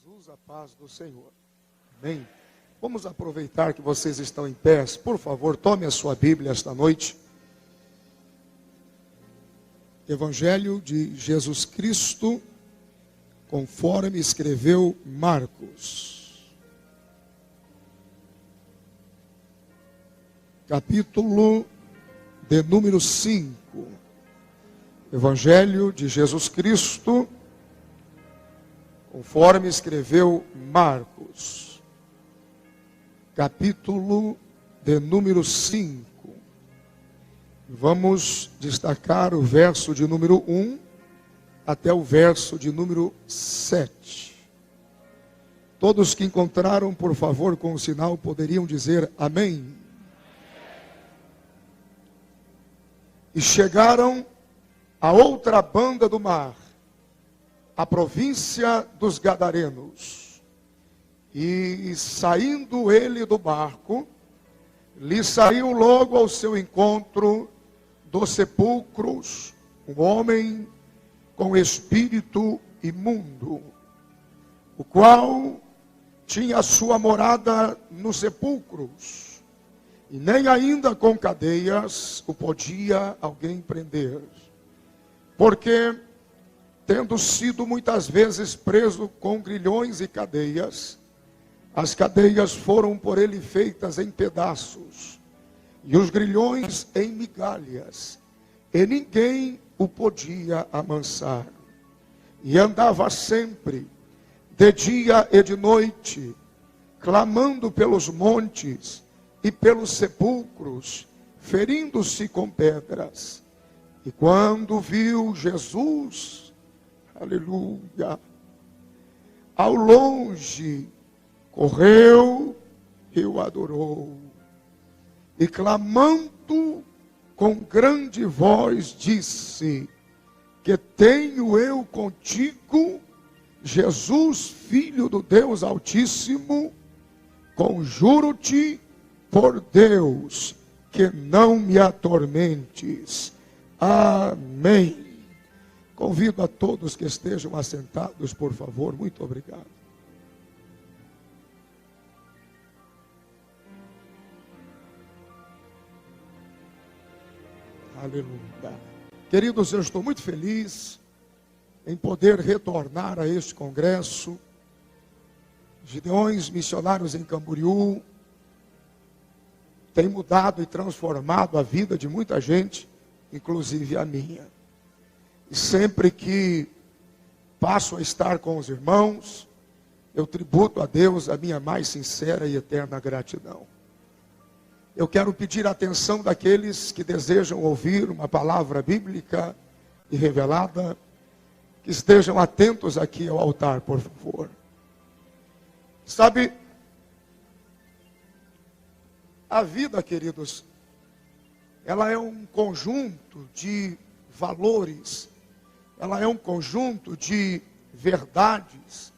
Jesus, a paz do Senhor. Amém. Vamos aproveitar que vocês estão em pé. Por favor, tome a sua Bíblia esta noite. Evangelho de Jesus Cristo, conforme escreveu Marcos. Capítulo de número 5. Evangelho de Jesus Cristo, conforme escreveu Marcos. Capítulo de número 5. Vamos destacar o verso de número 1 até o verso de número 7. Todos que encontraram, por favor, com o sinal, poderiam dizer amém. E chegaram a outra banda do mar, a província dos Gadarenos. E saindo ele do barco, lhe saiu logo ao seu encontro dos sepulcros um homem com espírito imundo, o qual tinha sua morada nos sepulcros, e nem ainda com cadeias o podia alguém prender, porque, tendo sido muitas vezes preso com grilhões e cadeias, as cadeias foram por ele feitas em pedaços, e os grilhões em migalhas, e ninguém o podia amansar. E andava sempre, de dia e de noite, clamando pelos montes e pelos sepulcros, ferindo-se com pedras. E quando viu Jesus, aleluia, ao longe, correu e o adorou. E clamando com grande voz, disse: que tenho eu contigo, Jesus, Filho do Deus Altíssimo? Conjuro-te por Deus, que não me atormentes. Amém. Convido a todos que estejam assentados, por favor. Muito obrigado. Aleluia. Queridos, eu estou muito feliz em poder retornar a este congresso. Gideões Missionários em Camboriú tem mudado e transformado a vida de muita gente, inclusive a minha. E sempre que passo a estar com os irmãos, eu tributo a Deus a minha mais sincera e eterna gratidão. Eu quero pedir a atenção daqueles que desejam ouvir uma palavra bíblica e revelada, que estejam atentos aqui ao altar, por favor. Sabe, a vida, queridos, ela é um conjunto de valores, ela é um conjunto de verdades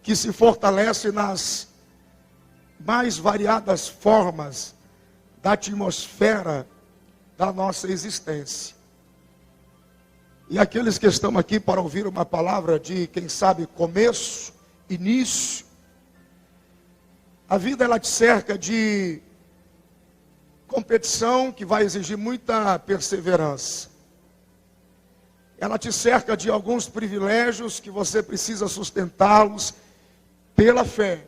que se fortalece nas mais variadas formas da atmosfera da nossa existência. E aqueles que estão aqui para ouvir uma palavra de, quem sabe, começo, início, a vida ela te cerca de competição que vai exigir muita perseverança. Ela te cerca de alguns privilégios que você precisa sustentá-los pela fé.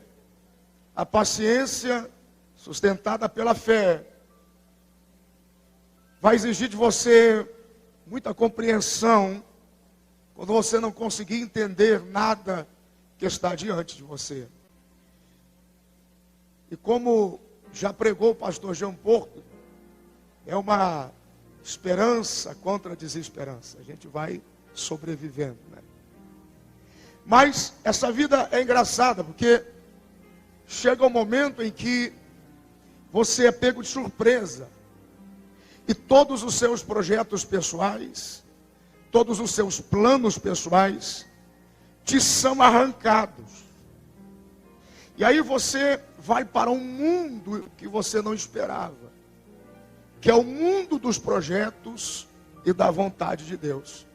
A paciência sustentada pela fé vai exigir de você muita compreensão quando você não conseguir entender nada que está diante de você. E como já pregou o pastor João Porto, é uma esperança contra a desesperança. A gente vai sobrevivendo, né? Mas essa vida é engraçada, porque chega um momento em que você é pego de surpresa. E todos os seus projetos pessoais, todos os seus planos pessoais, te são arrancados. E aí você vai para um mundo que você não esperava, que é o mundo dos projetos e da vontade de Deus.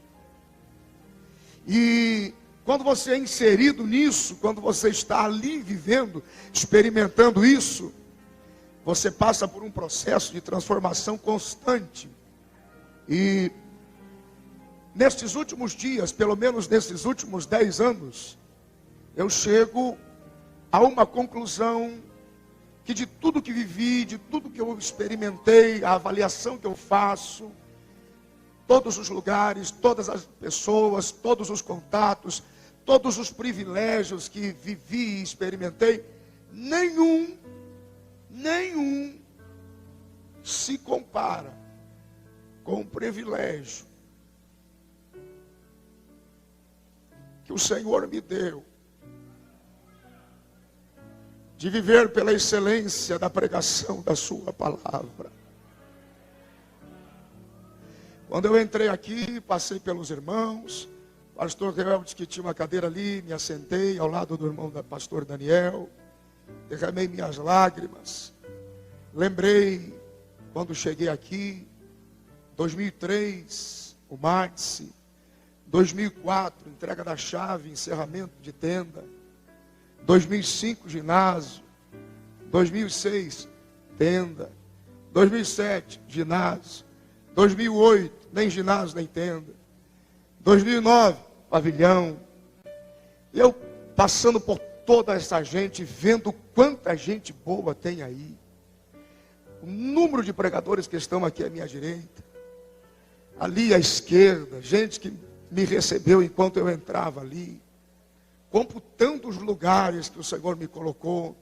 E Quando você é inserido nisso, quando você está ali vivendo, experimentando isso, você passa por um processo de transformação constante. E nestes últimos dias, pelo menos nesses últimos 10 anos, eu chego a uma conclusão que de tudo que vivi, de tudo que eu experimentei, a avaliação que eu faço, todos os lugares, todas as pessoas, todos os contatos, todos os privilégios que vivi e experimentei, nenhum se compara com o privilégio que o Senhor me deu de viver pela excelência da pregação da sua palavra. Quando eu entrei aqui, passei pelos irmãos, o pastor Reuel disse que tinha uma cadeira ali, me assentei ao lado do irmão da pastor Daniel, derramei minhas lágrimas, lembrei quando cheguei aqui, 2003, o Maxi, 2004, entrega da chave, encerramento de tenda, 2005, ginásio, 2006, tenda, 2007, ginásio, 2008, nem ginásio, nem tenda, 2009, pavilhão. Eu passando por toda essa gente, vendo quanta gente boa tem aí, o número de pregadores que estão aqui à minha direita, ali à esquerda, gente que me recebeu enquanto eu entrava ali, computando os lugares que o Senhor me colocou,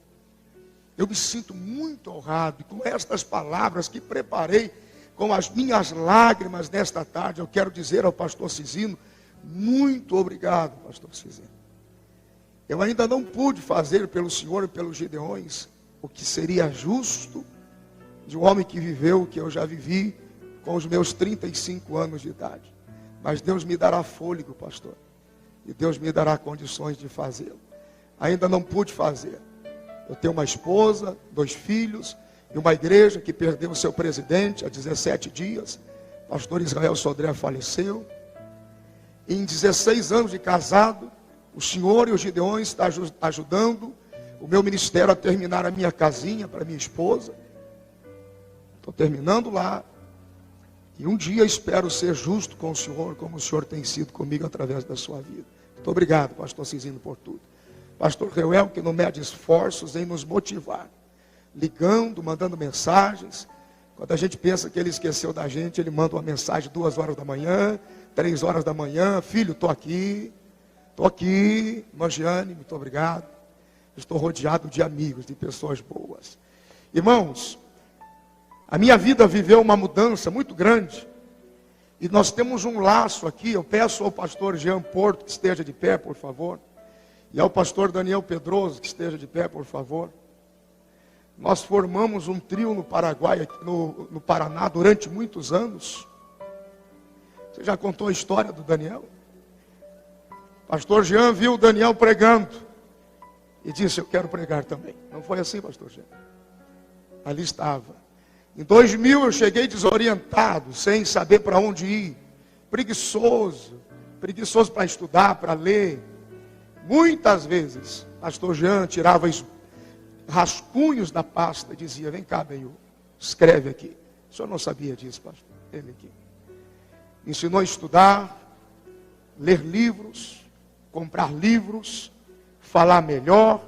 eu me sinto muito honrado. E com estas palavras que preparei, com as minhas lágrimas nesta tarde, eu quero dizer ao pastor Cizino, muito obrigado, pastor Cizino. Eu ainda não pude fazer pelo Senhor e pelos Gideões o que seria justo de um homem que viveu o que eu já vivi com os meus 35 anos de idade. Mas Deus me dará fôlego, pastor. E Deus me dará condições de fazê-lo. Ainda não pude fazer. Eu tenho uma esposa, 2 filhos, e uma igreja que perdeu o seu presidente há 17 dias. Pastor Israel Sodré faleceu. E em 16 anos de casado, o Senhor e os Gideões estão ajudando o meu ministério a terminar a minha casinha para minha esposa. Estou terminando lá. E um dia espero ser justo com o Senhor, como o Senhor tem sido comigo através da sua vida. Muito obrigado, pastor Cizino, por tudo. Pastor Reuel, que não mede esforços em nos motivar. Ligando, mandando mensagens. Quando a gente pensa que ele esqueceu da gente, ele manda uma mensagem 2 horas da manhã, 3 horas da manhã. Filho, estou aqui. Estou aqui. Mangiane, muito obrigado. Estou rodeado de amigos, de pessoas boas. Irmãos, a minha vida viveu uma mudança muito grande. E nós temos um laço aqui. Eu peço ao pastor Jean Porto que esteja de pé, por favor. E ao pastor Daniel Pedroso que esteja de pé, por favor. Nós formamos um trio no Paraguai, no Paraná, durante muitos anos. Você já contou a história do Daniel? Pastor Jean viu o Daniel pregando. E disse, eu quero pregar também. Não foi assim, pastor Jean? Ali estava. Em 2000 eu cheguei desorientado, sem saber para onde ir, preguiçoso para estudar, para ler. Muitas vezes, pastor Jean tirava rascunhos da pasta e dizia, vem cá, Benhu, escreve aqui. O senhor não sabia disso, pastor? Ele aqui. Me ensinou a estudar, ler livros, comprar livros, falar melhor.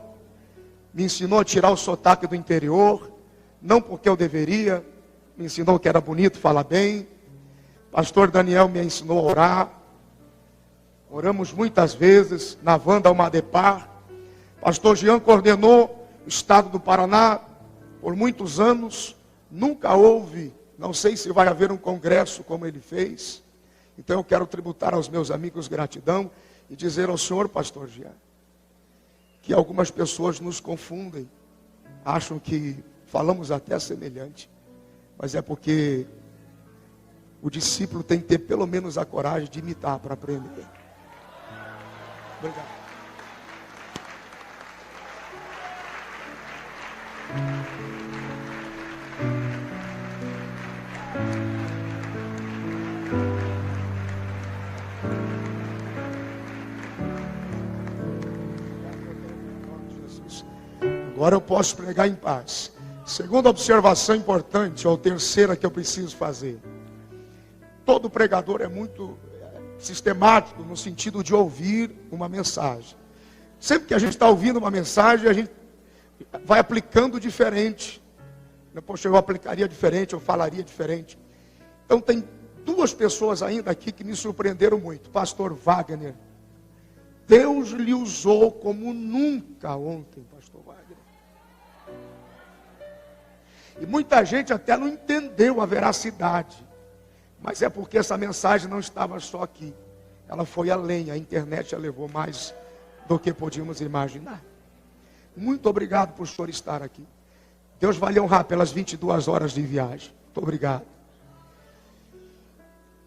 Me ensinou a tirar o sotaque do interior. Não porque eu deveria, me ensinou que era bonito falar bem. Pastor Daniel me ensinou a orar. Oramos muitas vezes na Wanda Almadepar. Pastor Jean coordenou o estado do Paraná por muitos anos. Nunca houve, não sei se vai haver um congresso como ele fez. Então eu quero tributar aos meus amigos gratidão e dizer ao senhor, pastor Jean, que algumas pessoas nos confundem, acham que falamos até semelhante, mas é porque o discípulo tem que ter pelo menos a coragem de imitar para aprender. Obrigado. Agora eu posso pregar em paz. Segunda observação importante, ou terceira que eu preciso fazer. Todo pregador é muito sistemático no sentido de ouvir uma mensagem. Sempre que a gente está ouvindo uma mensagem, a gente vai aplicando diferente. Poxa, eu aplicaria diferente, eu falaria diferente. Então tem duas pessoas ainda aqui que me surpreenderam muito. Pastor Wagner. Deus lhe usou como nunca ontem, pastor Wagner. E muita gente até não entendeu a veracidade. Mas é porque essa mensagem não estava só aqui. Ela foi além, a internet a levou mais do que podíamos imaginar. Muito obrigado por o senhor estar aqui. Deus vai lhe honrar pelas 22 horas de viagem. Muito obrigado.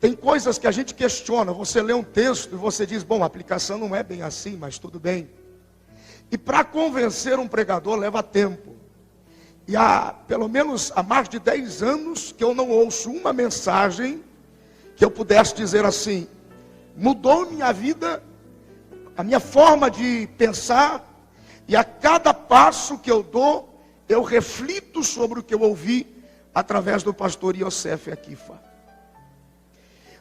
Tem coisas que a gente questiona. Você lê um texto e você diz, bom, a aplicação não é bem assim, mas tudo bem. E para convencer um pregador leva tempo. E há pelo menos há mais de 10 anos que eu não ouço uma mensagem que eu pudesse dizer assim, mudou minha vida, a minha forma de pensar, e a cada passo que eu dou, eu reflito sobre o que eu ouvi através do pastor Yosef Akifa.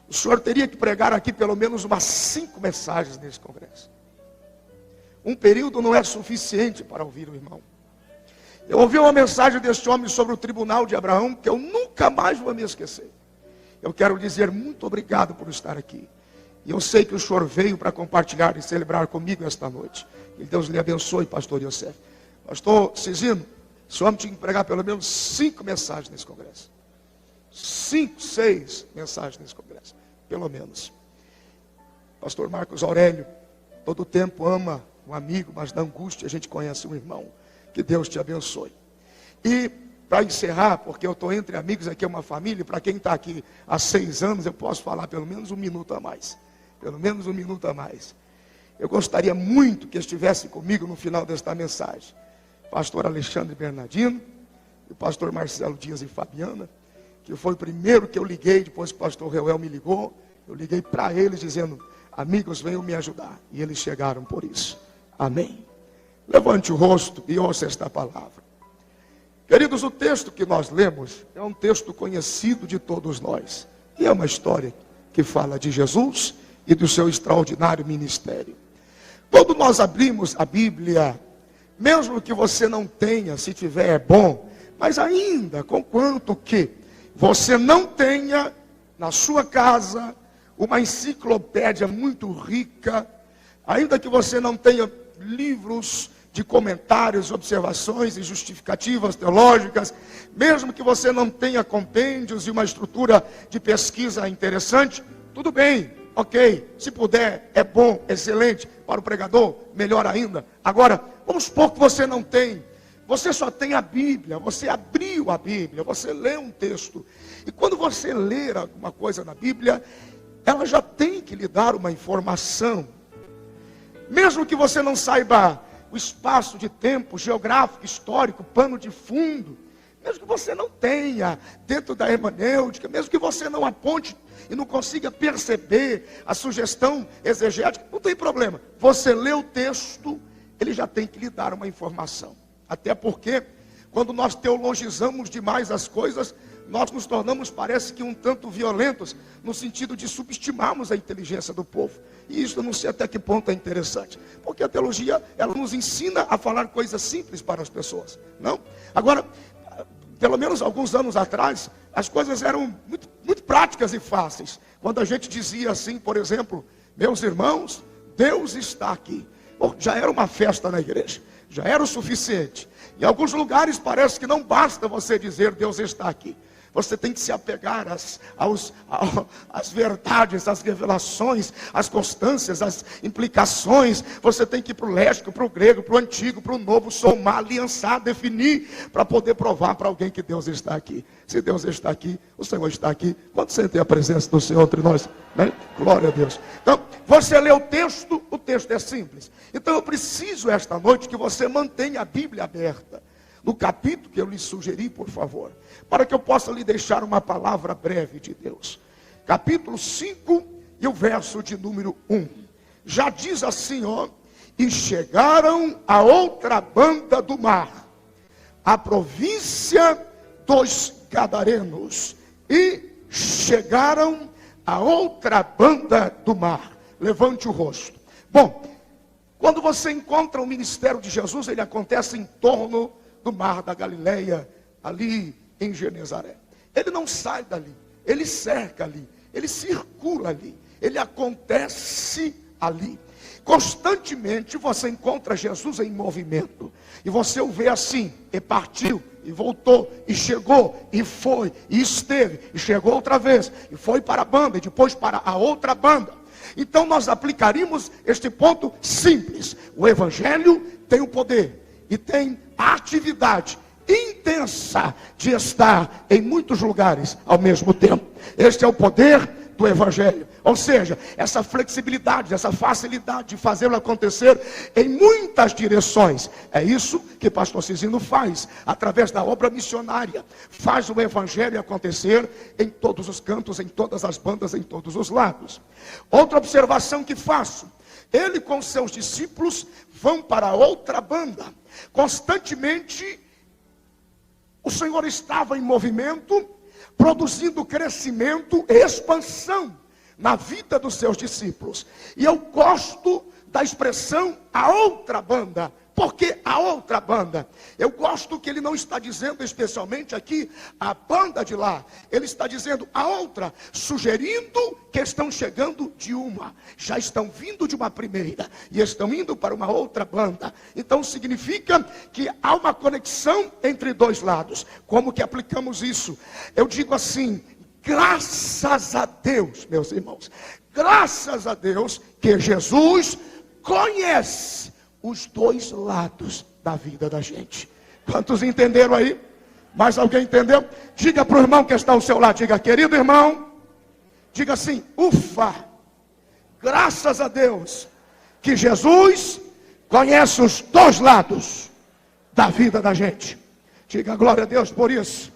O senhor teria que pregar aqui pelo menos umas 5 mensagens nesse congresso. Um período não é suficiente para ouvir o irmão. Eu ouvi uma mensagem deste homem sobre o tribunal de Abraão, que eu nunca mais vou me esquecer. Eu quero dizer muito obrigado por estar aqui. E eu sei que o senhor veio para compartilhar e celebrar comigo esta noite. Que Deus lhe abençoe, pastor Yosef. Pastor Cisino, esse homem tinha que pregar pelo menos 5 mensagens nesse congresso. 5, 6 mensagens nesse congresso, pelo menos. Pastor Marcos Aurélio, todo tempo ama um amigo, mas na angústia a gente conhece um irmão. Que Deus te abençoe. E para encerrar, porque eu estou entre amigos, aqui é uma família, para quem está aqui há 6 anos, eu posso falar pelo menos 1 minuto a mais. Pelo menos 1 minuto a mais. Eu gostaria muito que estivesse comigo no final desta mensagem. Pastor Alexandre Bernardino, e o pastor Marcelo Dias e Fabiana, que foi o primeiro que eu liguei, depois que o pastor Reuel me ligou, eu liguei para eles dizendo, amigos, venham me ajudar. E eles chegaram por isso. Amém. Levante o rosto e ouça esta palavra. Queridos, o texto que nós lemos é um texto conhecido de todos nós. E é uma história que fala de Jesus e do seu extraordinário ministério. Quando nós abrimos a Bíblia, mesmo que você não tenha, se tiver é bom, mas ainda, conquanto que você não tenha na sua casa uma enciclopédia muito rica, ainda que você não tenha livros de comentários, observações e justificativas teológicas, mesmo que você não tenha compêndios e uma estrutura de pesquisa interessante, tudo bem, ok, se puder, é bom, excelente, para o pregador, melhor ainda. Agora, vamos supor que você não tem, você só tem a Bíblia, você abriu a Bíblia, você lê um texto, e quando você ler alguma coisa na Bíblia, ela já tem que lhe dar uma informação. Mesmo que você não saiba o espaço de tempo, geográfico, histórico, pano de fundo, mesmo que você não tenha dentro da hermenêutica, mesmo que você não aponte e não consiga perceber a sugestão exegética, não tem problema. Você lê o texto, ele já tem que lhe dar uma informação. Até porque, quando nós teologizamos demais as coisas, nós nos tornamos, parece que um tanto violentos, no sentido de subestimarmos a inteligência do povo. E isso eu não sei até que ponto é interessante. Porque a teologia, ela nos ensina a falar coisas simples para as pessoas. Não? Agora, pelo menos alguns anos atrás, as coisas eram muito práticas e fáceis. Quando a gente dizia assim, por exemplo, meus irmãos, Deus está aqui. Bom, já era uma festa na igreja. Já era o suficiente. Em alguns lugares parece que não basta você dizer Deus está aqui. Você tem que se apegar às verdades, às revelações, às constâncias, às implicações. Você tem que ir para o léxico, para o grego, para o antigo, para o novo, somar, aliançar, definir, para poder provar para alguém que Deus está aqui. Se Deus está aqui, o Senhor está aqui. Quando sentem a presença do Senhor entre nós, né? Glória a Deus. Então, você lê o texto é simples. Então, eu preciso esta noite que você mantenha a Bíblia aberta. No capítulo que eu lhe sugeri, por favor, para que eu possa lhe deixar uma palavra breve de Deus. Capítulo 5 e o verso de número 1. Já diz assim, ó, e chegaram a outra banda do mar. a província dos Gadarenos e chegaram a outra banda do mar. Levante o rosto. Bom, quando você encontra o ministério de Jesus, ele acontece em torno do mar da Galileia, ali em Genezaré. Ele não sai dali, ele cerca ali, ele circula ali, ele acontece ali. Constantemente você encontra Jesus em movimento, e você o vê assim, e partiu, e voltou, e chegou, e foi, e esteve, e chegou outra vez, e foi para a banda, e depois para a outra banda. Então nós aplicaríamos este ponto simples: o evangelho tem o poder, e tem a atividade intensa de estar em muitos lugares ao mesmo tempo. Este é o poder do evangelho, ou seja, essa flexibilidade, essa facilidade de fazê-lo acontecer em muitas direções. É isso que pastor Cisino faz, através da obra missionária, faz o evangelho acontecer em todos os cantos, em todas as bandas, em todos os lados. Outra observação que faço: ele com seus discípulos vão para outra banda. Constantemente o Senhor estava em movimento, produzindo crescimento e expansão na vida dos seus discípulos. E eu gosto da expressão a outra banda. Por que a outra banda? Eu gosto que ele não está dizendo especialmente aqui a banda de lá. Ele está dizendo a outra, sugerindo que estão chegando de uma. Já estão vindo de uma primeira e estão indo para uma outra banda. Então significa que há uma conexão entre dois lados. Como que aplicamos isso? Eu digo assim: graças a Deus, meus irmãos, graças a Deus que Jesus conhece os dois lados da vida da gente. Quantos entenderam aí? Mais alguém entendeu? Diga para o irmão que está ao seu lado, diga: querido irmão, diga assim: ufa, graças a Deus que Jesus conhece os dois lados da vida da gente. Diga glória a Deus por isso.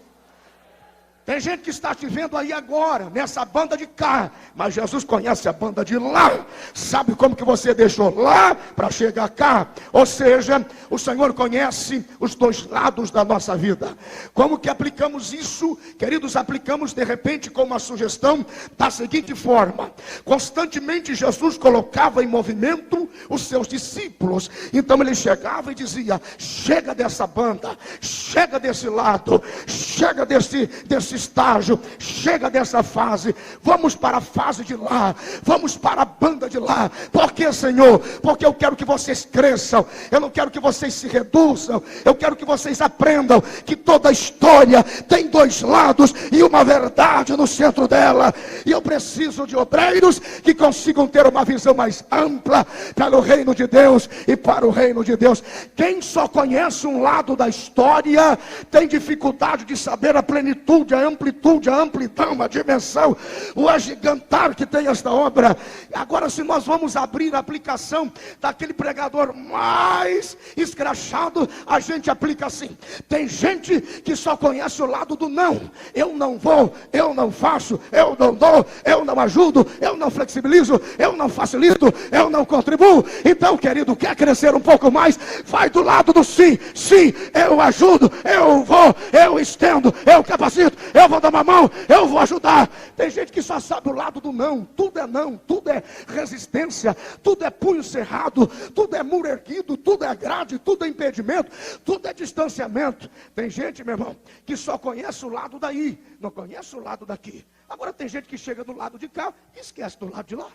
Tem gente que está te vendo aí agora, nessa banda de cá, mas Jesus conhece a banda de lá, sabe como que você deixou lá para chegar cá. Ou seja, o Senhor conhece os dois lados da nossa vida. Como que aplicamos isso? Queridos, aplicamos de repente com uma sugestão da seguinte forma: constantemente Jesus colocava em movimento os seus discípulos. Então ele chegava e dizia: chega dessa banda, chega desse lado, chega desse estágio, chega dessa fase, vamos para a fase de lá, vamos para a banda de lá. Por que, Senhor? Porque eu quero que vocês cresçam, eu não quero que vocês se reduzam, eu quero que vocês aprendam que toda história tem dois lados e uma verdade no centro dela, e eu preciso de obreiros que consigam ter uma visão mais ampla para o reino de Deus e para o reino de Deus. Quem só conhece um lado da história tem dificuldade de saber a plenitude, a amplitude, a amplidão, a dimensão, o agigantar que tem esta obra. Agora, se nós vamos abrir a aplicação daquele pregador mais escrachado, a gente aplica assim: tem gente que só conhece o lado do não. Eu não vou, eu não faço, eu não dou, eu não ajudo, eu não flexibilizo, eu não facilito, eu não contribuo. Então, querido, quer crescer um pouco mais? Vai do lado do sim. Sim, eu ajudo, eu vou, eu estendo, eu capacito, eu vou dar uma mão, eu vou ajudar. Tem gente que só sabe o lado do não, tudo é resistência, tudo é punho cerrado, tudo é muro erguido, tudo é grade, tudo é impedimento, tudo é distanciamento. Tem gente, meu irmão, que só conhece o lado daí, não conhece o lado daqui. Agora tem gente que chega do lado de cá e esquece do lado de lá.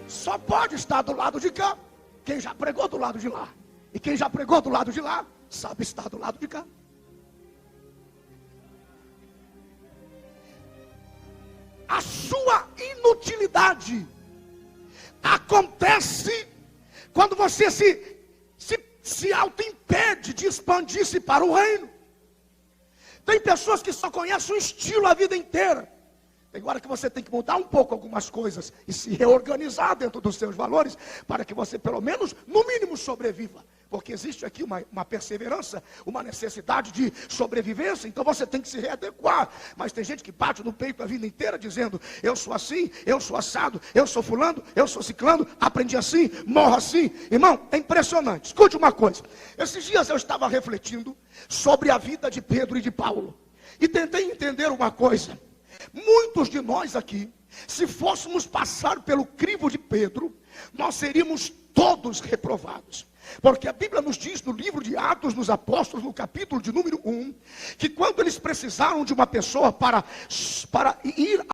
Só pode estar do lado de cá quem já pregou do lado de lá. E quem já pregou do lado de lá, sabe estar do lado de cá. A sua inutilidade acontece quando você se auto-impede de expandir-se para o reino. Tem pessoas que só conhecem um estilo a vida inteira. Tem hora que você tem que mudar um pouco algumas coisas e se reorganizar dentro dos seus valores para que você pelo menos, no mínimo, sobreviva. porque existe aqui uma perseverança, uma necessidade de sobrevivência, então você tem que se readequar. Mas tem gente que bate no peito a vida inteira dizendo, eu sou assim, eu sou assado, eu sou fulano, eu sou ciclano, aprendi assim, morro assim. Irmão, é impressionante. Escute uma coisa, esses dias eu estava refletindo sobre a vida de Pedro e de Paulo, e tentei entender uma coisa. Muitos de nós aqui, se fôssemos passar pelo crivo de Pedro, nós seríamos todos reprovados. Porque a Bíblia nos diz no livro de Atos dos Apóstolos, no capítulo de número 1, que quando eles precisaram de uma pessoa para ir